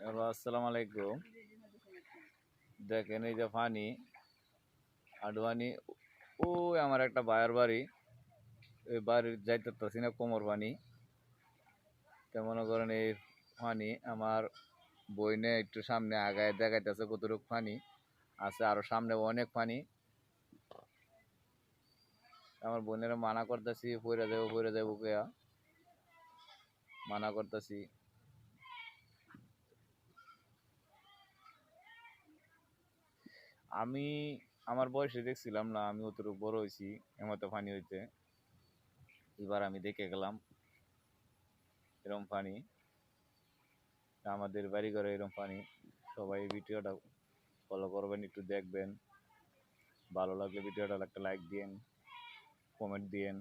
Hello, আসসালামু আলাইকুম। দেখেন এই যে পানি আডওয়ানি, ওই আমার একটা ভাইয়ের বাড়ি। ওই বাড়ির যাইতে পারছি না, কোমর পানি। তো মনে করেন এই পানি আমার বইনে একটু সামনে আগায় দেখাইতেছে কতটুকু পানি আছে, আরো সামনে অনেক পানি। আমার বোনের মানা করতেছি, পইরা যাবো কেয়া, মানা করতেছি। আমি আমার বয়সে দেখছিলাম না, আমি অতটুকু বড় হয়েছি এমতো পানি হইতে। এবার আমি দেখে গেলাম এরকম পানি। আমাদের বাড়ি ঘরে এরকম পানি। সবাই ভিডিওটা ফলো করবেন, একটু দেখবেন। ভালো লাগলে ভিডিওটা একটা লাইক দিন, কমেন্ট দিন।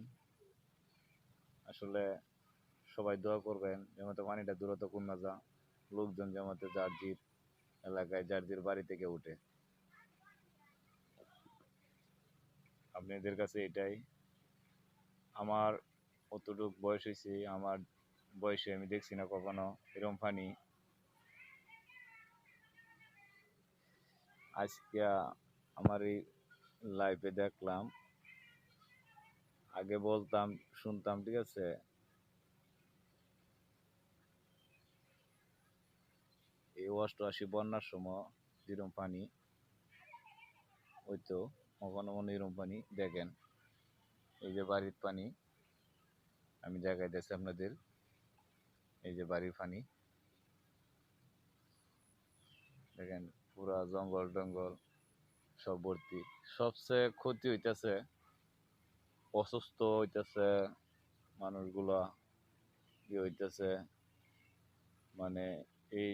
আসলে সবাই দোয়া করবেন যেমন পানিটা দূরত্ব কমে যা, লোকজন যেমন যার জির এলাকায় যার জির বাড়ি থেকে উঠে। আপনাদের কাছে এটাই। আমার অতটুক বয়স হয়েছে, আমার বয়সে আমি দেখছি না কখনো এরকম পানি। আজকে আমার এই লাইফে দেখলাম। আগে বলতাম, শুনতাম, ঠিক আছে, এই 88 বন্যার সময় যেরকম পানি হইতো, কখনো মনে এরকম পানি দেখেন। এই যে বাড়ির পানি আমি দেখাইতেছি আপনাদের, এই যে বাড়ির পানি দেখেন, পুরা জঙ্গল টঙ্গল সব ভর্তি। সবচেয়ে ক্ষতি হইতেছে, অসুস্থ হইতেছে মানুষগুলা, কি হইতেছে, মানে এই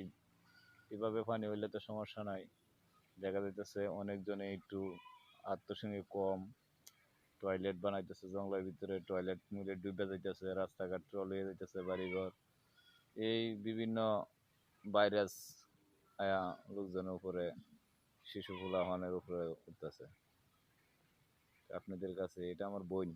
এভাবে পানি হইলে তো সমস্যা নাই। দেখা যাইতেছে অনেকজনে একটু আত্মসঙ্গী কম, টয়লেট বানাইতেছে জঙ্গলের ভিতরে, টয়লেট মিলে ডুবে যাইতেছে, রাস্তাঘাট চলে যাইতেছে, বাড়িঘর। এই বিভিন্ন ভাইরাস আয়া লোকজনের উপরে, শিশু পোলাপানের উপরে উঠতেছে। আপনাদের কাছে এটা আমার বোন।